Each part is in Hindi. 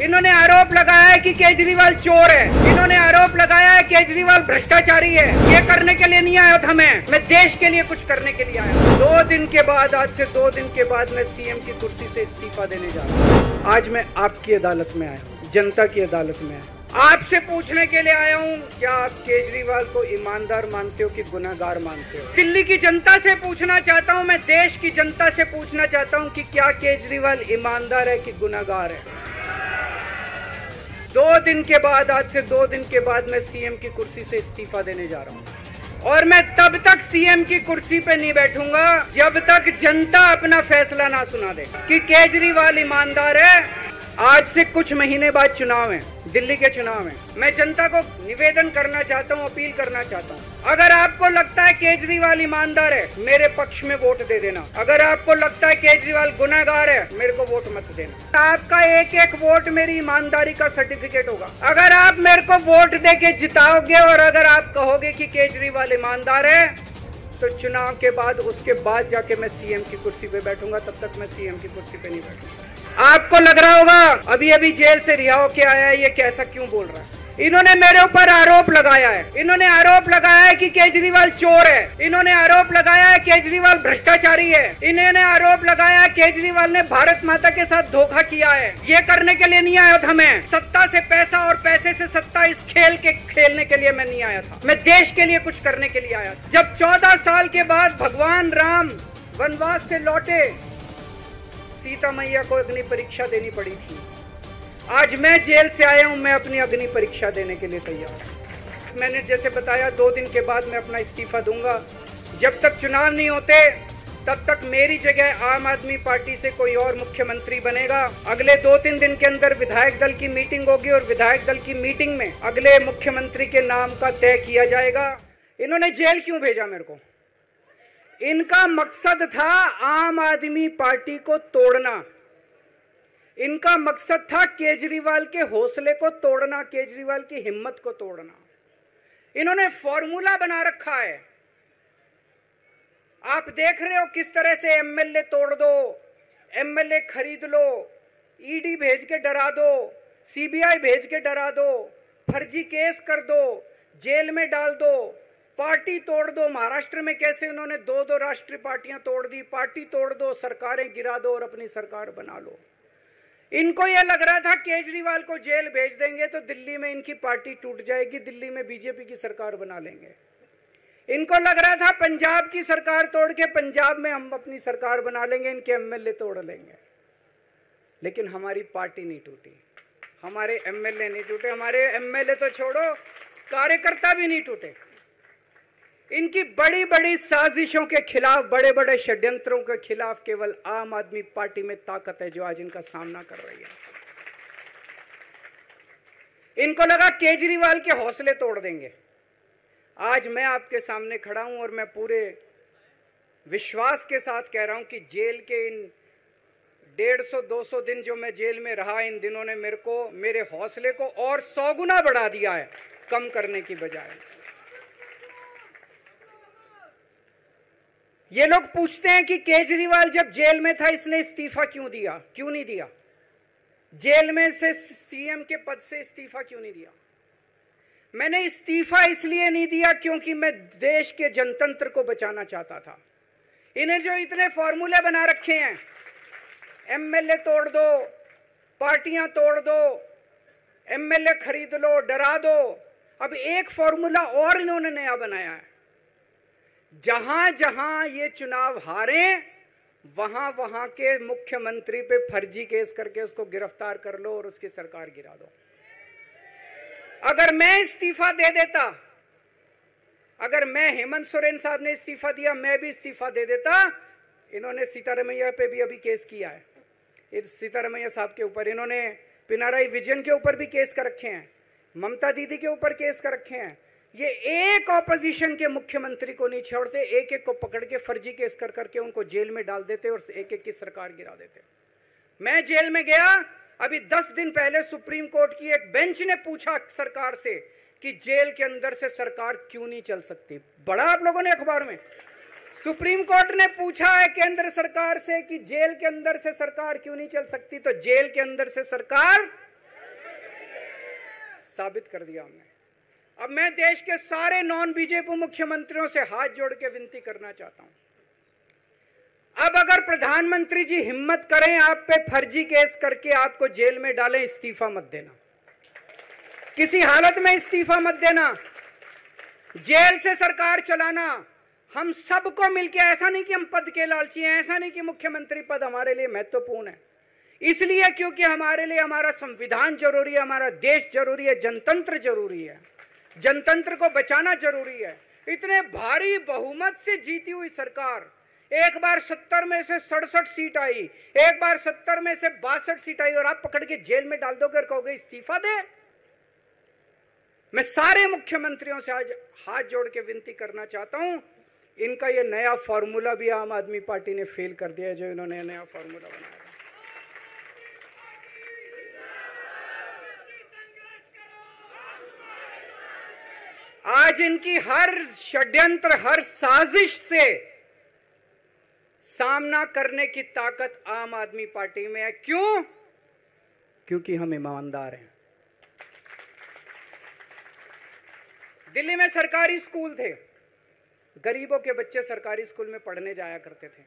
इन्होंने आरोप लगाया है कि केजरीवाल चोर है। इन्होंने आरोप लगाया है केजरीवाल भ्रष्टाचारी है। ये करने के लिए नहीं आया था मैं देश के लिए कुछ करने के लिए आया। 2 दिन के बाद, आज से 2 दिन के बाद मैं सीएम की कुर्सी से इस्तीफा देने जा रहा हूँ। आज मैं आपकी अदालत में आया हूँ, जनता की अदालत में आया। आपसे पूछने के लिए आया हूँ, क्या आप केजरीवाल को ईमानदार मानते हो कि गुनहगार मानते हो? दिल्ली की जनता से पूछना चाहता हूँ, मैं देश की जनता से पूछना चाहता हूँ कि क्या केजरीवाल ईमानदार है कि गुनहगार है? 2 दिन के बाद, आज से 2 दिन के बाद मैं सीएम की कुर्सी से इस्तीफा देने जा रहा हूँ और मैं तब तक सीएम की कुर्सी पे नहीं बैठूंगा जब तक जनता अपना फैसला ना सुना दे कि केजरीवाल ईमानदार है। आज से कुछ महीने बाद चुनाव है, दिल्ली के चुनाव है। मैं जनता को निवेदन करना चाहता हूं, अपील करना चाहता हूं, अगर आपको लगता है केजरीवाल ईमानदार है, मेरे पक्ष में वोट दे देना। अगर आपको लगता है केजरीवाल गुनहगार है, मेरे को वोट मत देना। आपका एक एक वोट मेरी ईमानदारी का सर्टिफिकेट होगा। अगर आप मेरे को वोट दे के जिताओगे और अगर आप कहोगे कि केजरीवाल ईमानदार है, तो चुनाव के बाद, उसके बाद जाके मैं सीएम की कुर्सी पे बैठूंगा। तब तक मैं सीएम की कुर्सी पे नहीं बैठूंगा। आपको लग रहा होगा अभी अभी जेल से रिहा होके आया है, ये कैसा क्यों बोल रहा है? इन्होंने मेरे ऊपर आरोप लगाया है। इन्होंने आरोप लगाया है कि केजरीवाल चोर है। इन्होंने आरोप लगाया है केजरीवाल भ्रष्टाचारी है। इन्होंने आरोप लगाया है केजरीवाल ने भारत माता के साथ धोखा किया है। ये करने के लिए नहीं आया था मैं। सत्ता से पैसा और पैसे से सत्ता, इस खेल के खेलने के लिए मैं नहीं आया था। मैं देश के लिए कुछ करने के लिए आया था। जब 14 साल के बाद भगवान राम वनवास से लौटे, सीता मैया को अग्नि परीक्षा देनी पड़ी थी। आज मैं जेल से आया हूं, मैं अपनी अग्नि परीक्षा देने के लिए तैयार हूं। मैंने जैसे बताया, 2 दिन के बाद मैं अपना इस्तीफा दूंगा। जब तक चुनाव नहीं होते तब तक मेरी जगह आम आदमी पार्टी से कोई और मुख्यमंत्री बनेगा। अगले 2-3 दिन के अंदर विधायक दल की मीटिंग होगी और विधायक दल की मीटिंग में अगले मुख्यमंत्री के नाम का तय किया जाएगा। इन्होंने जेल क्यों भेजा मेरे को? इनका मकसद था आम आदमी पार्टी को तोड़ना। इनका मकसद था केजरीवाल के हौसले को तोड़ना, केजरीवाल की हिम्मत को तोड़ना। इन्होंने फॉर्मूला बना रखा है। आप देख रहे हो किस तरह से एमएलए तोड़ दो, एमएलए खरीद लो, ईडी भेज के डरा दो, सीबीआई भेज के डरा दो, फर्जी केस कर दो, जेल में डाल दो, पार्टी तोड़ दो। महाराष्ट्र में कैसे उन्होंने 2-2 राष्ट्रीय पार्टियां तोड़ दी। पार्टी तोड़ दो, सरकारें गिरा दो और अपनी सरकार बना लो। इनको यह लग रहा था केजरीवाल को जेल भेज देंगे तो दिल्ली में इनकी पार्टी टूट जाएगी, दिल्ली में बीजेपी की सरकार बना लेंगे। इनको लग रहा था पंजाब की सरकार तोड़ के पंजाब में हम अपनी सरकार बना लेंगे, इनके एमएलए तोड़ लेंगे। लेकिन हमारी पार्टी नहीं टूटी, हमारे एमएलए नहीं टूटे। हमारे एमएलए तो छोड़ो, कार्यकर्ता भी नहीं टूटे। इनकी बड़ी बड़ी साजिशों के खिलाफ, बड़े बड़े षड्यंत्रों के खिलाफ केवल आम आदमी पार्टी में ताकत है जो आज इनका सामना कर रही है। इनको लगा केजरीवाल के हौसले तोड़ देंगे। आज मैं आपके सामने खड़ा हूं और मैं पूरे विश्वास के साथ कह रहा हूं कि जेल के इन 150-200 दिन जो मैं जेल में रहा, इन दिनों ने मेरे हौसले को और 100 गुना बढ़ा दिया है, कम करने की बजाय। ये लोग पूछते हैं कि केजरीवाल जब जेल में था इसने इस्तीफा क्यों दिया, क्यों नहीं दिया? जेल में से सीएम के पद से इस्तीफा क्यों नहीं दिया? मैंने इस्तीफा इसलिए नहीं दिया क्योंकि मैं देश के जनतंत्र को बचाना चाहता था। इन्हें जो इतने फॉर्मूले बना रखे हैं, एमएलए तोड़ दो, पार्टियां तोड़ दो, एमएलए खरीद लो, डरा दो। अब एक फॉर्मूला और इन्होंने नया बनाया है। जहां जहां ये चुनाव हारे, वहां वहां के मुख्यमंत्री पे फर्जी केस करके उसको गिरफ्तार कर लो और उसकी सरकार गिरा दो। अगर मैं इस्तीफा दे देता, अगर मैं, हेमंत सोरेन साहब ने इस्तीफा दिया, मैं भी इस्तीफा दे देता। इन्होंने सीतारमैया पे भी अभी केस किया है, इस सीतारमैया साहब के ऊपर। इन्होंने पिनाराई विजयन के ऊपर भी केस कर रखे हैं, ममता दीदी के ऊपर केस कर रखे हैं। ये एक ऑपोजिशन के मुख्यमंत्री को नहीं छोड़ते, एक एक को पकड़ के फर्जी केस कर करके उनको जेल में डाल देते और एक एक की सरकार गिरा देते। मैं जेल में गया, अभी 10 दिन पहले सुप्रीम कोर्ट की एक बेंच ने पूछा सरकार से कि जेल के अंदर से सरकार क्यों नहीं चल सकती। बड़ा आप लोगों ने अखबार में, सुप्रीम कोर्ट ने पूछा है केंद्र सरकार से कि जेल के अंदर से सरकार क्यों नहीं चल सकती, तो जेल के अंदर से सरकार साबित कर दिया हमने। अब मैं देश के सारे नॉन बीजेपी मुख्यमंत्रियों से हाथ जोड़ के विनती करना चाहता हूं, अब अगर प्रधानमंत्री जी हिम्मत करें आप पे फर्जी केस करके आपको जेल में डालें, इस्तीफा मत देना, किसी हालत में इस्तीफा मत देना। जेल से सरकार चलाना हम सबको मिलकर, ऐसा नहीं कि हम पद के लालची हैं, ऐसा नहीं कि मुख्यमंत्री पद हमारे लिए महत्वपूर्ण है, इसलिए क्योंकि हमारे लिए हमारा संविधान जरूरी है, हमारा देश जरूरी है, जनतंत्र जरूरी है, जनतंत्र को बचाना जरूरी है। इतने भारी बहुमत से जीती हुई सरकार, एक बार 70 में से 67 सीट आई, एक बार 70 में से 62 सीट आई, और आप पकड़ के जेल में डाल दोगे और कहोगे इस्तीफा दे। मैं सारे मुख्यमंत्रियों से आज हाथ जोड़ के विनती करना चाहता हूं, इनका ये नया फॉर्मूला भी आम आदमी पार्टी ने फेल कर दिया, जो इन्होंने नया फॉर्मूला बनाया। आज इनकी हर षड्यंत्र, हर साजिश से सामना करने की ताकत आम आदमी पार्टी में है। क्यों? क्योंकि हम ईमानदार हैं। दिल्ली में सरकारी स्कूल थे, गरीबों के बच्चे सरकारी स्कूल में पढ़ने जाया करते थे।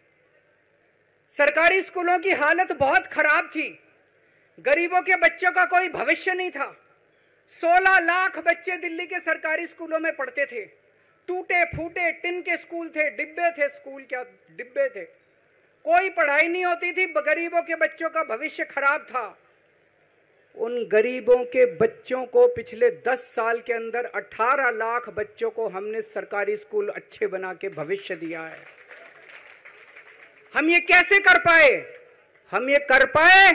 सरकारी स्कूलों की हालत बहुत खराब थी, गरीबों के बच्चों का कोई भविष्य नहीं था। 16 लाख बच्चे दिल्ली के सरकारी स्कूलों में पढ़ते थे। टूटे फूटे टिन के स्कूल थे, डिब्बे थे, स्कूल क्या डिब्बे थे, कोई पढ़ाई नहीं होती थी, गरीबों के बच्चों का भविष्य खराब था। उन गरीबों के बच्चों को पिछले 10 साल के अंदर 18 लाख बच्चों को हमने सरकारी स्कूल अच्छे बना के भविष्य दिया है। हम ये कैसे कर पाए? हम ये कर पाए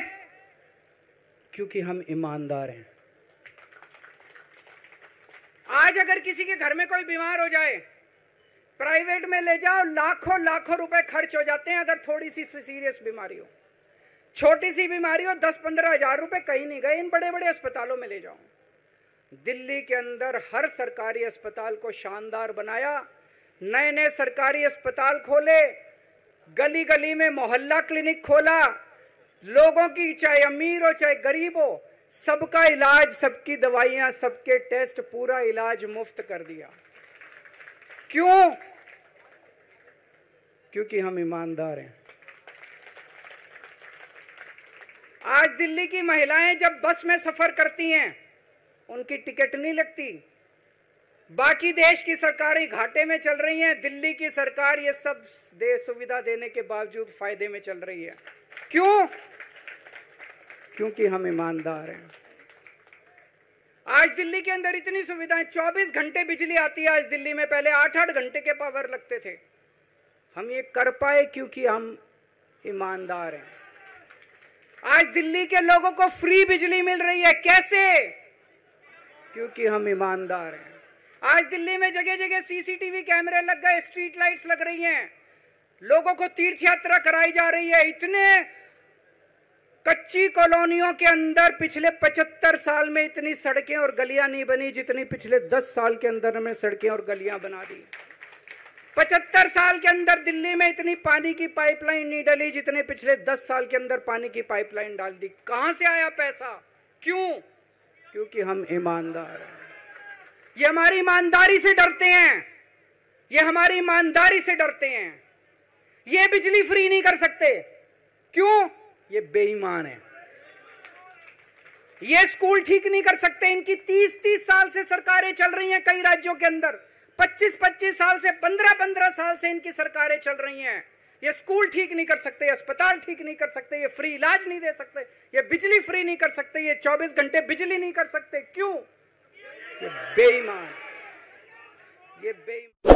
क्योंकि हम ईमानदार हैं। आज अगर किसी के घर में कोई बीमार हो जाए, प्राइवेट में ले जाओ, लाखों लाखों रुपए खर्च हो जाते हैं। अगर थोड़ी सी सीरियस बीमारी हो, छोटी सी बीमारी हो, 10-15 हजार रुपए कहीं नहीं गए, इन बड़े बड़े अस्पतालों में ले जाओ। दिल्ली के अंदर हर सरकारी अस्पताल को शानदार बनाया, नए नए सरकारी अस्पताल खोले, गली गली में मोहल्ला क्लिनिक खोला, लोगों की चाहे अमीर हो चाहे गरीब हो, सबका इलाज, सबकी दवाइयां, सबके टेस्ट, पूरा इलाज मुफ्त कर दिया। क्यों? क्योंकि हम ईमानदार हैं। आज दिल्ली की महिलाएं जब बस में सफर करती हैं, उनकी टिकट नहीं लगती। बाकी देश की सरकारें घाटे में चल रही हैं, दिल्ली की सरकार ये सब सुविधा देने के बावजूद फायदे में चल रही है। क्यों? क्योंकि हम ईमानदार हैं। आज दिल्ली के अंदर इतनी सुविधाएं, 24 घंटे बिजली आती है आज दिल्ली में, पहले 8-8 घंटे के पावर लगते थे। हम ये कर पाए क्योंकि हम ईमानदार हैं। आज दिल्ली के लोगों को फ्री बिजली मिल रही है, कैसे? क्योंकि हम ईमानदार हैं। आज दिल्ली में जगह जगह सीसीटीवी कैमरे लग गए, स्ट्रीट लाइट्स लग रही हैं, लोगों को तीर्थ यात्रा कराई जा रही है। इतने कच्ची कॉलोनियों के अंदर पिछले 75 साल में इतनी सड़कें और गलियां नहीं बनी जितनी पिछले 10 साल के अंदर हमने सड़कें और गलियां बना दी। 75 साल के अंदर दिल्ली में इतनी पानी की पाइपलाइन नहीं डली जितने पिछले 10 साल के अंदर पानी की पाइपलाइन डाल दी। कहां से आया पैसा? क्यों? क्योंकि हम ईमानदार हैं। ये हमारी ईमानदारी से डरते हैं, ये हमारी ईमानदारी से डरते हैं। ये बिजली फ्री नहीं कर सकते, क्यों? ये बेईमान है। ये स्कूल ठीक नहीं कर सकते, इनकी 30-30 साल से सरकारें चल रही हैं कई राज्यों के अंदर, 25-25 साल से, 15-15 साल से इनकी सरकारें चल रही हैं। ये स्कूल ठीक नहीं कर सकते, अस्पताल ठीक नहीं कर सकते, ये फ्री इलाज नहीं दे सकते, ये बिजली फ्री नहीं कर सकते, ये 24 घंटे बिजली नहीं कर सकते। क्यों? ये बेईमान, ये बेईमान।